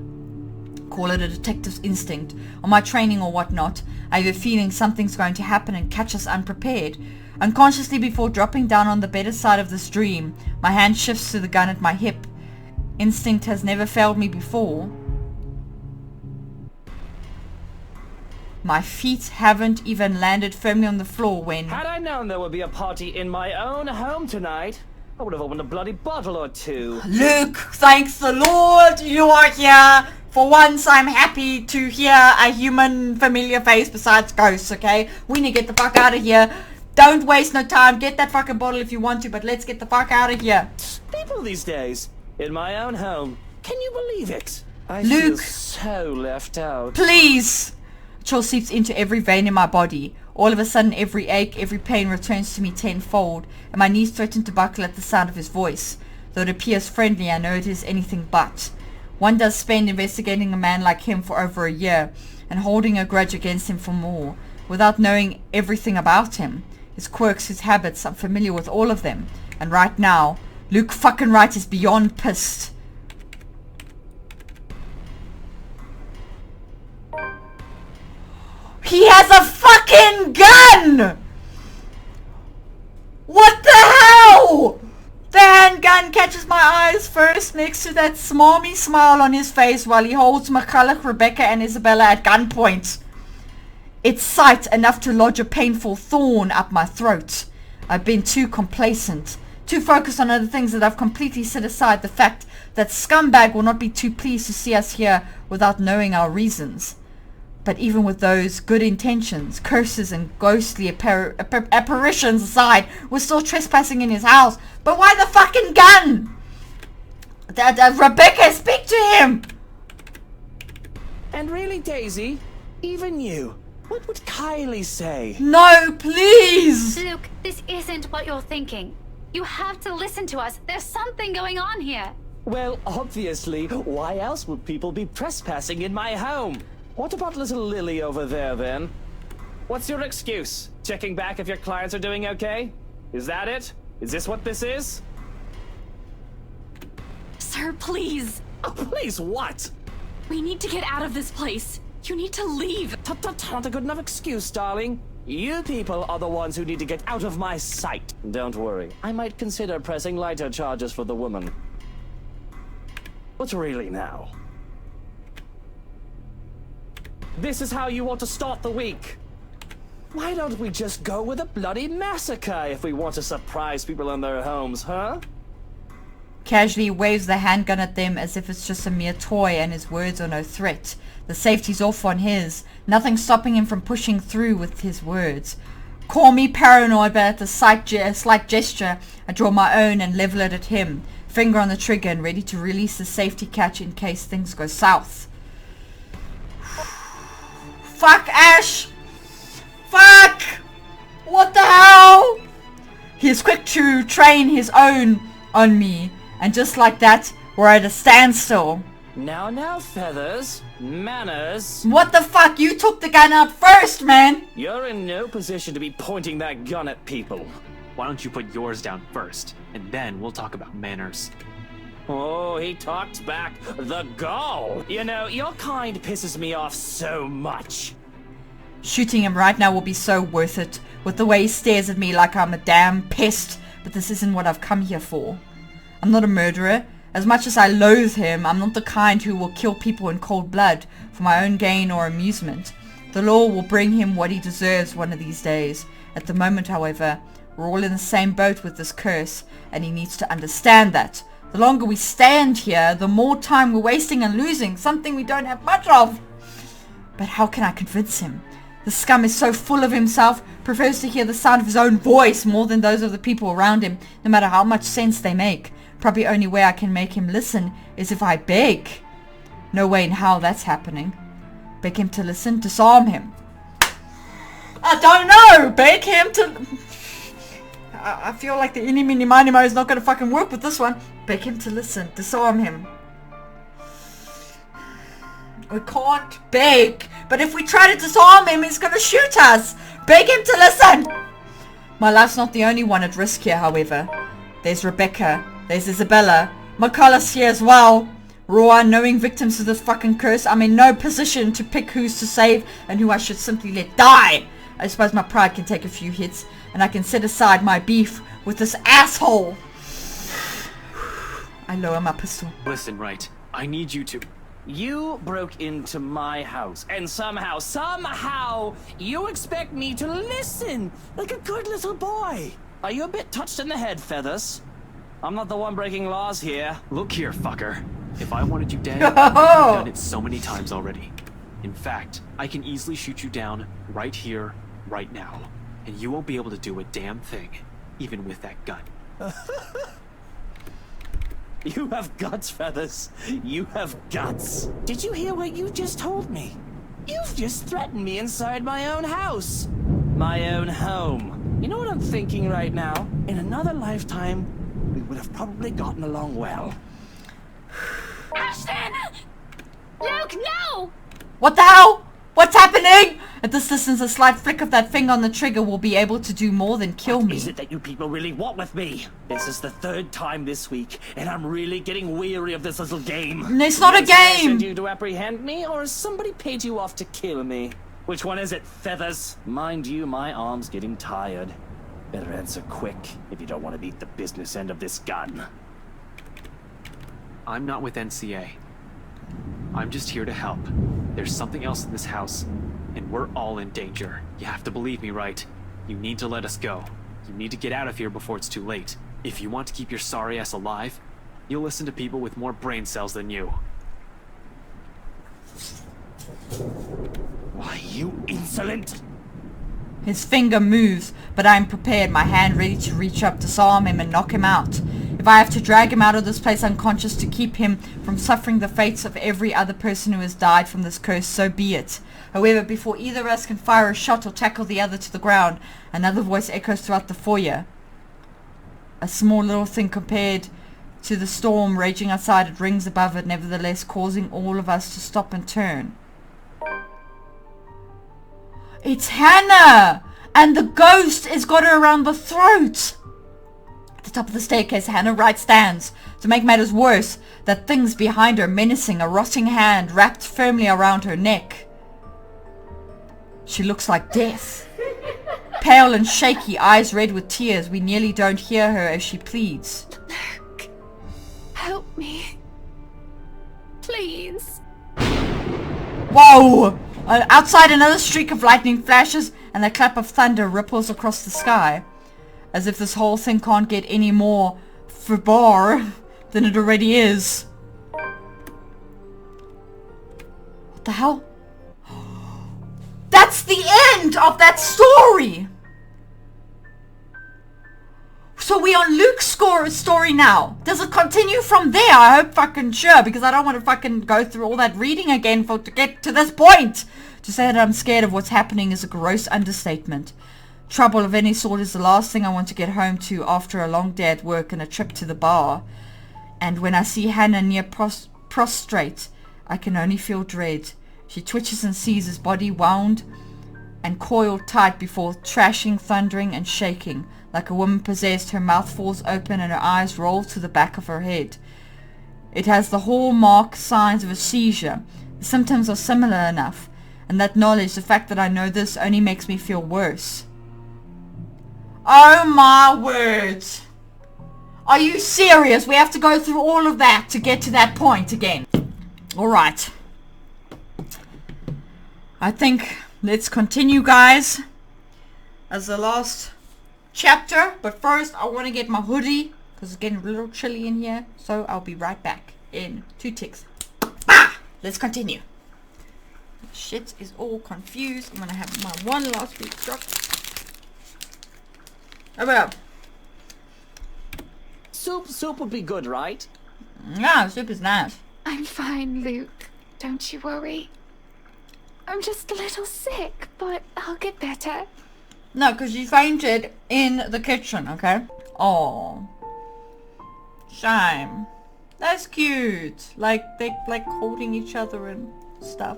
Call it a detective's instinct, or my training or whatnot. I have a feeling something's going to happen and catch us unprepared. Unconsciously, before dropping down on the better side of this dream, my hand shifts to the gun at my hip. Instinct has never failed me before. My feet haven't even landed firmly on the floor when... Had I known there would be a party in my own home tonight, I would have opened a bloody bottle or two. Luke, thanks the Lord you are here. For once, I'm happy to hear a human familiar face besides ghosts, okay? We need to get the fuck out of here. Don't waste no time. Get that fucking bottle if you want to, but let's get the fuck out of here. People these days, in my own home. Can you believe it? I Luke, feel so left out. Please! Chill seeps into every vein in my body. All of a sudden, every ache, every pain returns to me tenfold, and my knees threaten to buckle at the sound of his voice. Though it appears friendly, I know it is anything but. One does spend investigating a man like him for over a year, and holding a grudge against him for more, without knowing everything about him. His quirks, his habits, I'm familiar with all of them. And right now, Luke fucking Wright is beyond pissed. He has a fucking gun! What the hell? The handgun catches my eyes first next to that smarmy smile on his face while he holds McCulloch, Rebecca and Isabella at gunpoint. It's sight enough to lodge a painful thorn up my throat. I've been too complacent, too focused on other things that I've completely set aside the fact that scumbag will not be too pleased to see us here without knowing our reasons. But even with those good intentions, curses and ghostly apparitions aside, we're still trespassing in his house. But why the fucking gun? Rebecca, speak to him! And really, Daisy, even you, what would Kylie say? No, please! Luke, this isn't what you're thinking. You have to listen to us. There's something going on here. Well, obviously, why else would people be trespassing in my home? What about little Lily over there, then? What's your excuse? Checking back if your clients are doing okay? Is that it? Is this what this is? Sir, please. Oh, please, what? We need to get out of this place. You need to leave. Not a good enough excuse, darling. You people are the ones who need to get out of my sight. Don't worry. I might consider pressing lighter charges for the woman. But really now. This is how you want to start the week. Why don't we just go with a bloody massacre if we want to surprise people in their homes, huh? Casually waves the handgun at them as if it's just a mere toy and his words are no threat. The safety's off on his. Nothing stopping him from pushing through with his words. Call me paranoid, but at the slight gesture, I draw my own and level it at him. Finger on the trigger and ready to release the safety catch in case things go south. Fuck, Ash! Fuck! What the hell? He is quick to train his own on me. And just like that, we're at a standstill. Now, Feathers. Manners. What the fuck? You took the gun out first, man! You're in no position to be pointing that gun at people. Why don't you put yours down first, and then we'll talk about manners. Oh, he talks back. The gall! You know, your kind pisses me off so much. Shooting him right now will be so worth it, with the way he stares at me like I'm a damn pest, but this isn't what I've come here for. I'm not a murderer. As much as I loathe him, I'm not the kind who will kill people in cold blood for my own gain or amusement. The law will bring him what he deserves one of these days. At the moment, however, we're all in the same boat with this curse, and he needs to understand that. The longer we stand here, the more time we're wasting and losing, something we don't have much of. But how can I convince him? The scum is so full of himself, prefers to hear the sound of his own voice more than those of the people around him, no matter how much sense they make. Probably only way I can make him listen is if I beg. No way in hell that's happening. Beg him to listen, disarm him. I don't know! Beg him to... I feel like the eeny meeny miny mo is not going to fucking work with this one. Beg him to listen, disarm him. We can't beg. But if we try to disarm him, he's going to shoot us. Beg him to listen. My life's not the only one at risk here, however. There's Rebecca. There's Isabella. McCullough's here as well. Raw unknowing victims to this fucking curse. I'm in no position to pick who's to save and who I should simply let die. I suppose my pride can take a few hits and I can set aside my beef with this asshole. I lower my pistol. Listen, right. I need you to... You broke into my house, and somehow, you expect me to listen like a good little boy. Are you a bit touched in the head, Feathers? I'm not the one breaking laws here. Look here, fucker. If I wanted you dead, I've done it so many times already. In fact, I can easily shoot you down right here, right now. And you won't be able to do a damn thing, even with that gun. You have guts, Feathers. You have guts. Did you hear what you just told me? You've just threatened me inside my own house. My own home. You know what I'm thinking right now? In another lifetime, we would have probably gotten along well. Ashton! Luke, no! What the hell? What's happening? At this distance, a slight flick of that finger on the trigger will be able to do more than kill me. What is it that you people really want with me? This is the third time this week, and I'm really getting weary of this little game. It's not a game! Send you to apprehend me, or has somebody paid you off to kill me? Which one is it, Feathers? Mind you, my arm's getting tired. Better answer quick if you don't want to beat the business end of this gun. I'm not with NCA. I'm just here to help. There's something else in this house, and we're all in danger. You have to believe me, right? You need to let us go. You need to get out of here before it's too late. If you want to keep your sorry ass alive, you'll listen to people with more brain cells than you. Why, you insolent! His finger moves, but I am prepared, my hand ready to reach up, disarm him and knock him out. If I have to drag him out of this place unconscious to keep him from suffering the fates of every other person who has died from this curse, so be it. However, before either of us can fire a shot or tackle the other to the ground, another voice echoes throughout the foyer. A small little thing compared to the storm raging outside, it rings above it, nevertheless causing all of us to stop and turn. It's Hannah! And the ghost has got her around the throat! At the top of the staircase, Hannah Wright stands. To make matters worse, that thing's behind her, menacing, a rotting hand wrapped firmly around her neck. She looks like death. Pale and shaky, eyes red with tears, we nearly don't hear her as she pleads. Luke, help me. Please. Whoa! Outside, another streak of lightning flashes and a clap of thunder ripples across the sky. As if this whole thing can't get any more furbar than it already is. What the hell? That's the end of that story! So we're on Luke's story now. Does it continue from there? I hope fucking sure, because I don't want to fucking go through all that reading again to get to this point. To say that I'm scared of what's happening is a gross understatement. Trouble of any sort is the last thing I want to get home to after a long day at work and a trip to the bar. And when I see Hannah near prostrate, I can only feel dread. She twitches and sees his body wound and coiled tight before trashing, thundering, and shaking. Like a woman possessed, her mouth falls open and her eyes roll to the back of her head. It has the hallmark signs of a seizure. The symptoms are similar enough, and that knowledge, the fact that I know this, only makes me feel worse. Oh my word! Are you serious? We have to go through all of that to get to that point again. Alright. I think let's continue, guys, as the last chapter. But first, I want to get my hoodie, because it's getting a little chilly in here. So I'll be right back in 2 ticks. Ah! Let's continue. Shit is all confused. I'm going to have my one last week drop. How about Soup would be good, right? yeah, soup is nice. I'm fine, Luke. Don't you worry. I'm just a little sick, but I'll get better. No, because she fainted in the kitchen, okay? Oh. Shame. That's cute. Like, they like holding each other and stuff.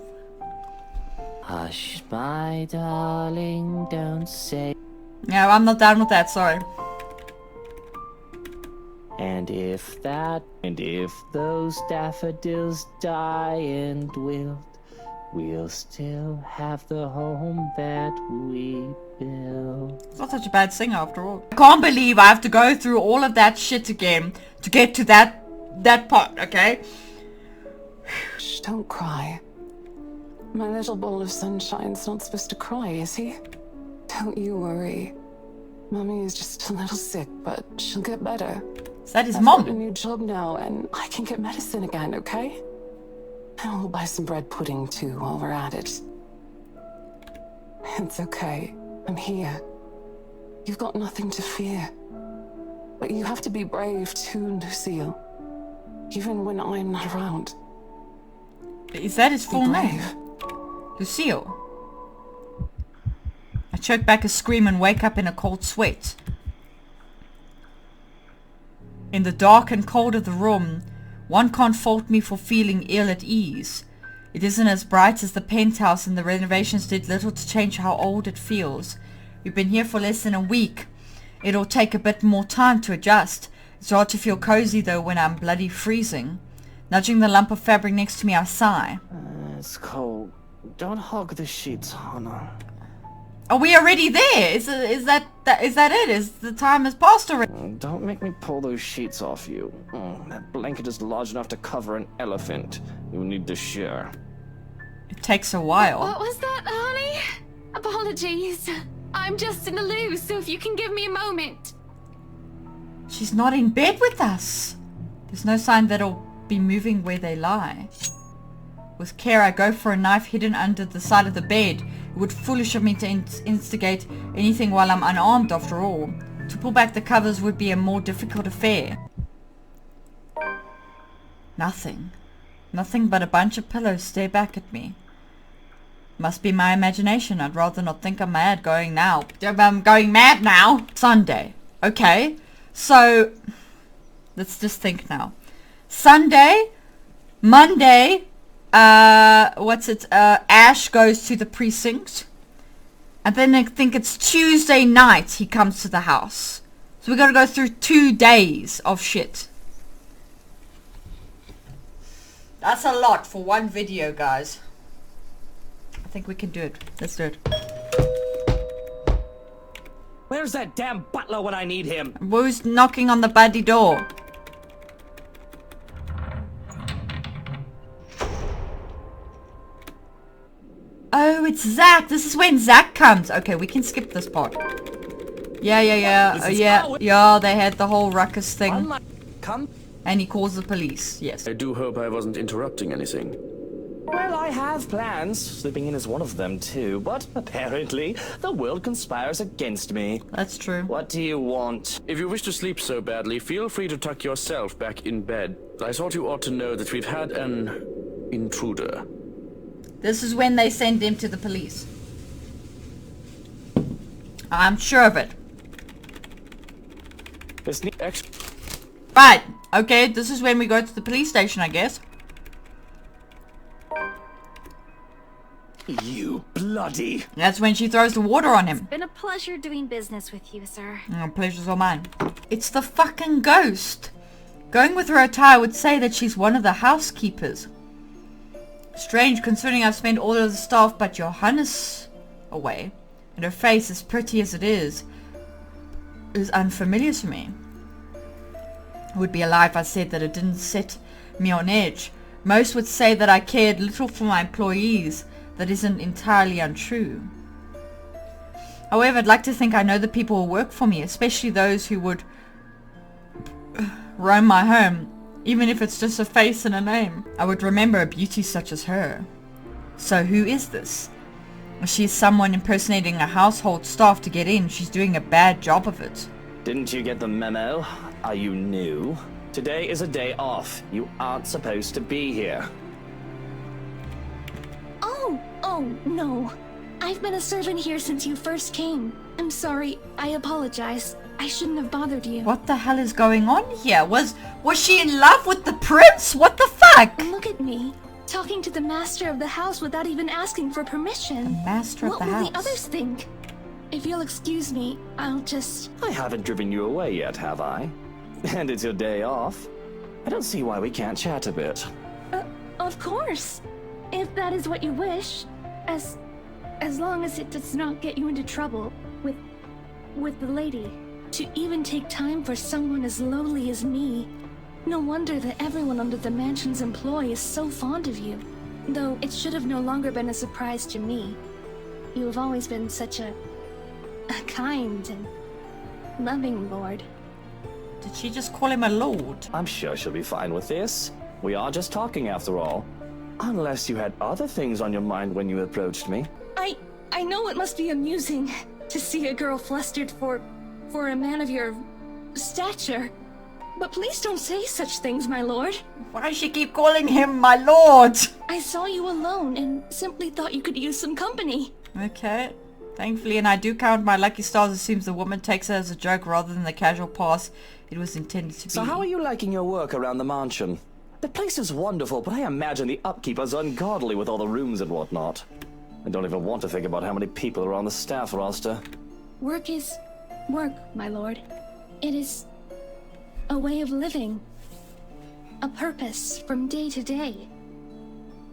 Hush, my darling, don't say. Yeah, I'm not down with that, sorry. And if those daffodils die and wilt, we'll still have the home that we built. It's not such a bad singer after all. I can't believe I have to go through all of that shit again to get to that part, okay? Shh, don't cry. My little ball of sunshine's not supposed to cry, is he? Don't you worry. Mummy is just a little sick, but she'll get better. Is that his I've got a mom? new job now, and I can get medicine again, okay? And we'll buy some bread pudding, too, while we're at it. It's okay. I'm here. You've got nothing to fear. But you have to be brave, too, Lucille. Even when I'm not around. Is that his full name? Lucille. I choke back a scream and wake up in a cold sweat. In the dark and cold of the room, one can't fault me for feeling ill at ease. It isn't as bright as the penthouse, and the renovations did little to change how old it feels. We've been here for less than a week. It'll take a bit more time to adjust. It's hard to feel cozy though when I'm bloody freezing. Nudging the lump of fabric next to me, I sigh. It's cold. Don't hug the sheets, Hannah. Are we already there? Is that it? Is the time has passed already? Don't make me pull those sheets off you. That blanket is large enough to cover an elephant. You need to share. It takes a while. What was that, honey? Apologies. I'm just in the loo, so if you can give me a moment. She's not in bed with us. There's no sign that it'll be moving where they lie. With care, I go for a knife hidden under the side of the bed. It would foolish of me to instigate anything while I'm unarmed, after all. To pull back the covers would be a more difficult affair. Nothing. Nothing but a bunch of pillows stare back at me. Must be my imagination. I'd rather not think I'm mad going now. I'm going mad now. Sunday. Okay. So, let's just think now. Sunday, Monday, Ash goes to the precinct. And then I think it's Tuesday night he comes to the house. So we gotta go through 2 days of shit. That's a lot for one video, guys. I think we can do it. Let's do it. Where's that damn butler when I need him? Who's knocking on the bloody door? Oh, it's Zach. This is when Zach comes. Okay, we can skip this part. Yeah. Yeah, they had the whole ruckus thing. Come. And he calls the police. Yes. I do hope I wasn't interrupting anything. Well, I have plans. Slipping in is one of them, too. But apparently, the world conspires against me. That's true. What do you want? If you wish to sleep so badly, feel free to tuck yourself back in bed. I thought you ought to know that we've had an intruder. This is when they send him to the police. I'm sure of it. Right. Okay, this is when we go to the police station, I guess. You bloody... That's when she throws the water on him. Been a pleasure doing business with you, sir. Oh, pleasure's all mine. It's the fucking ghost. Going with her attire would say that she's one of the housekeepers. Strange, considering I've spent all of the staff but Johannes away, and her face, as pretty as it is unfamiliar to me. It would be a lie if I said that it didn't set me on edge. Most would say that I cared little for my employees. That isn't entirely untrue. However, I'd like to think I know the people who work for me, especially those who would roam my home. Even if it's just a face and a name, I would remember a beauty such as her. So who is this? If she is someone impersonating a household staff to get in, she's doing a bad job of it. Didn't you get the memo? Are you new? Today is a day off. You aren't supposed to be here. Oh, no. I've been a servant here since you first came. I'm sorry. I apologize. I shouldn't have bothered you. What the hell is going on here? Was she in love with the prince? What the fuck? Look at me, talking to the master of the house without even asking for permission. The master of the house. What will the others think? If you'll excuse me, I'll just... I haven't driven you away yet, have I? And it's your day off. I don't see why we can't chat a bit. Of course. If that is what you wish. As long as it does not get you into trouble with the lady. To even take time for someone as lowly as me. No wonder that everyone under the mansion's employ is so fond of you. Though it should have no longer been a surprise to me. You have always been such a kind and loving lord. Did she just call him a lord? I'm sure she'll be fine with this. We are just talking after all. Unless you had other things on your mind when you approached me. I know it must be amusing to see a girl flustered for a man of your stature. But please don't say such things, my lord. Why does she keep calling him my lord? I saw you alone and simply thought you could use some company. Okay. Thankfully, and I do count my lucky stars, it seems the woman takes it as a joke rather than the casual pass it was intended to be. So how are you liking your work around the mansion? The place is wonderful, but I imagine the upkeep is ungodly with all the rooms and whatnot. I don't even want to think about how many people are on the staff roster. Work is work, my lord. It is a way of living. A purpose from day to day.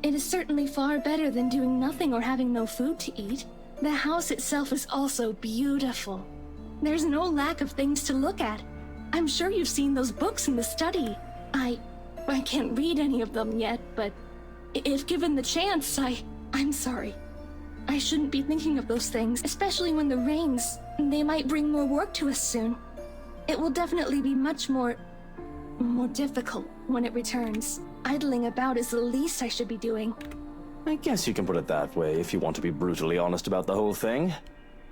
It is certainly far better than doing nothing or having no food to eat. The house itself is also beautiful. There's no lack of things to look at. I'm sure you've seen those books in the study. I can't read any of them yet, but if given the chance, I'm sorry. I shouldn't be thinking of those things, especially when the rains, they might bring more work to us soon. It will definitely be much more difficult when it returns. Idling about is the least I should be doing. I guess you can put it that way if you want to be brutally honest about the whole thing.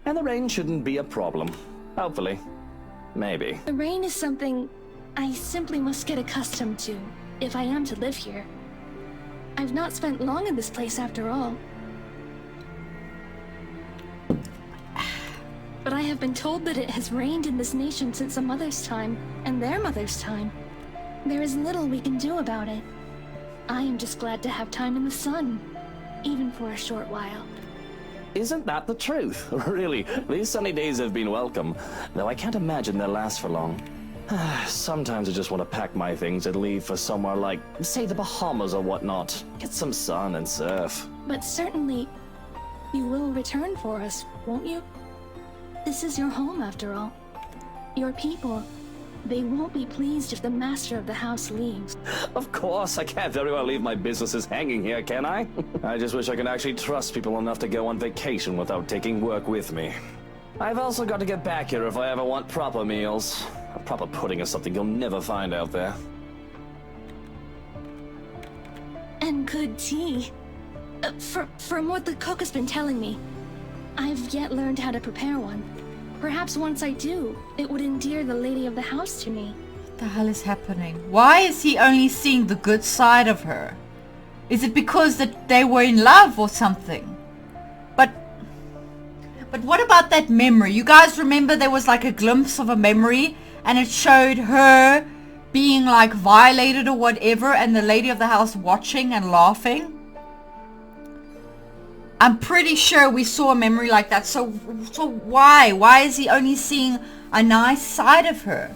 And the rain shouldn't be a problem. Hopefully. Maybe. The rain is something I simply must get accustomed to, if I am to live here. I've not spent long in this place after all. But I have been told that it has rained in this nation since a mother's time, and their mother's time. There is little we can do about it. I am just glad to have time in the sun, even for a short while. Isn't that the truth? Really, these sunny days have been welcome, though I can't imagine they'll last for long. Sometimes I just want to pack my things and leave for somewhere like, say, the Bahamas or whatnot. Get some sun and surf. But certainly, you will return for us, won't you? This is your home, after all. Your people, they won't be pleased if the master of the house leaves. Of course, I can't very well leave my businesses hanging here, can I? I just wish I could actually trust people enough to go on vacation without taking work with me. I've also got to get back here if I ever want proper meals. A proper pudding is something you'll never find out there. And good tea. From what the cook has been telling me, I've yet learned how to prepare one. Perhaps once I do, it would endear the lady of the house to me. What the hell is happening? Why is he only seeing the good side of her? Is it because that they were in love or something? But what about that memory? You guys remember there was like a glimpse of a memory and it showed her being like violated or whatever and the lady of the house watching and laughing? I'm pretty sure we saw a memory like that. So why? Why is he only seeing a nice side of her?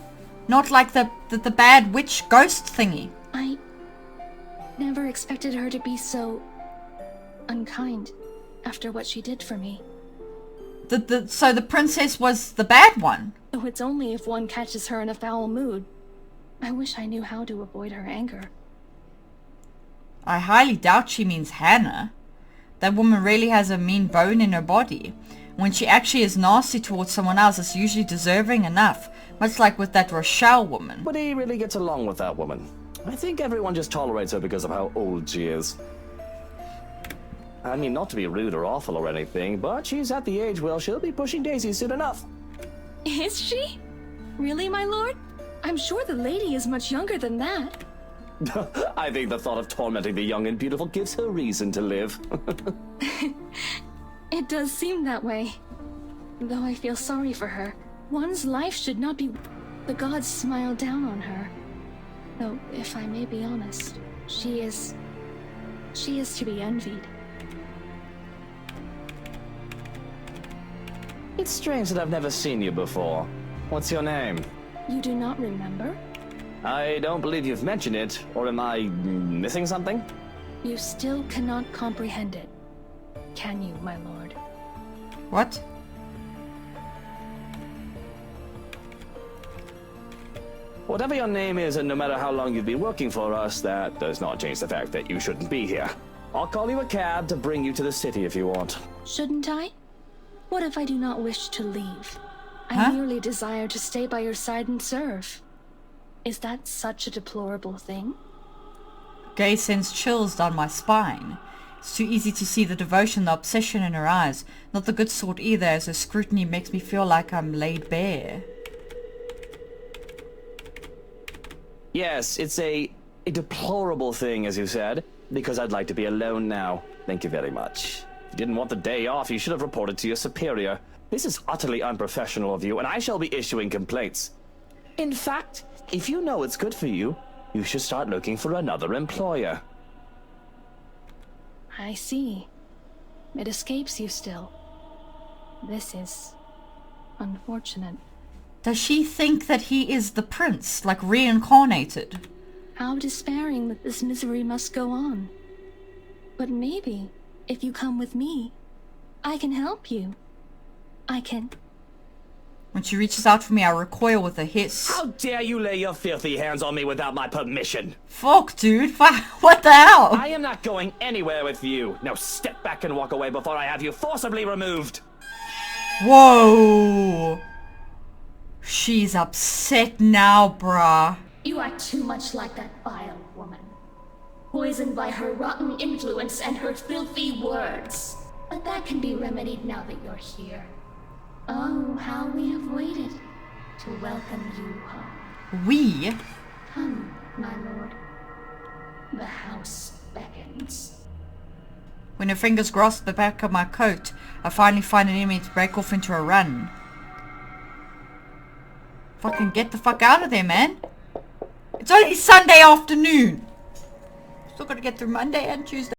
Not like the bad witch ghost thingy. I never expected her to be so unkind after what she did for me. So the princess was the bad one? Oh, it's only if one catches her in a foul mood. I wish I knew how to avoid her anger. I highly doubt she means Hannah. That woman really has a mean bone in her body. When she actually is nasty towards someone else, it's usually deserving enough. Much like with that Rochelle woman. But he really gets along with that woman. I think everyone just tolerates her because of how old she is. I mean, not to be rude or awful or anything, but she's at the age where she'll be pushing daisies soon enough. Is she? Really, my lord? I'm sure the lady is much younger than that. I think the thought of tormenting the young and beautiful gives her reason to live. It does seem that way. Though I feel sorry for her. One's life should not be... The gods smile down on her. Though, if I may be honest, she is to be envied. It's strange that I've never seen you before. What's your name? You do not remember? I don't believe you've mentioned it, or am I missing something? You still cannot comprehend it, can you, my lord? What? Whatever your name is, and no matter how long you've been working for us, that does not change the fact that you shouldn't be here. I'll call you a cab to bring you to the city if you want. Shouldn't I? What if I do not wish to leave? I merely desire to stay by your side and serve. Is that such a deplorable thing? Gay sends chills down my spine. It's too easy to see the devotion, the obsession in her eyes. Not the good sort either, as her scrutiny makes me feel like I'm laid bare. Yes, it's a deplorable thing, as you said, because I'd like to be alone now. Thank you very much. If you didn't want the day off, you should have reported to your superior. This is utterly unprofessional of you, and I shall be issuing complaints. In fact, if you know it's good for you, you should start looking for another employer. I see. It escapes you still. This is unfortunate. Does she think that he is the prince, like reincarnated? How despairing that this misery must go on. But maybe, if you come with me, I can help you. I can... When she reaches out for me, I recoil with a hiss. How dare you lay your filthy hands on me without my permission? Fuck, dude. What the hell? I am not going anywhere with you. Now step back and walk away before I have you forcibly removed. Whoa. She's upset now, brah. You are too much like that vile woman. Poisoned by her rotten influence and her filthy words. But that can be remedied now that you're here. Oh, how we have waited to welcome you home. We? Come, my lord. The house beckons. When her fingers grasp the back of my coat, I finally find an enemy to break off into a run. Fucking get the fuck out of there, man. It's only Sunday afternoon. Still gotta get through Monday and Tuesday.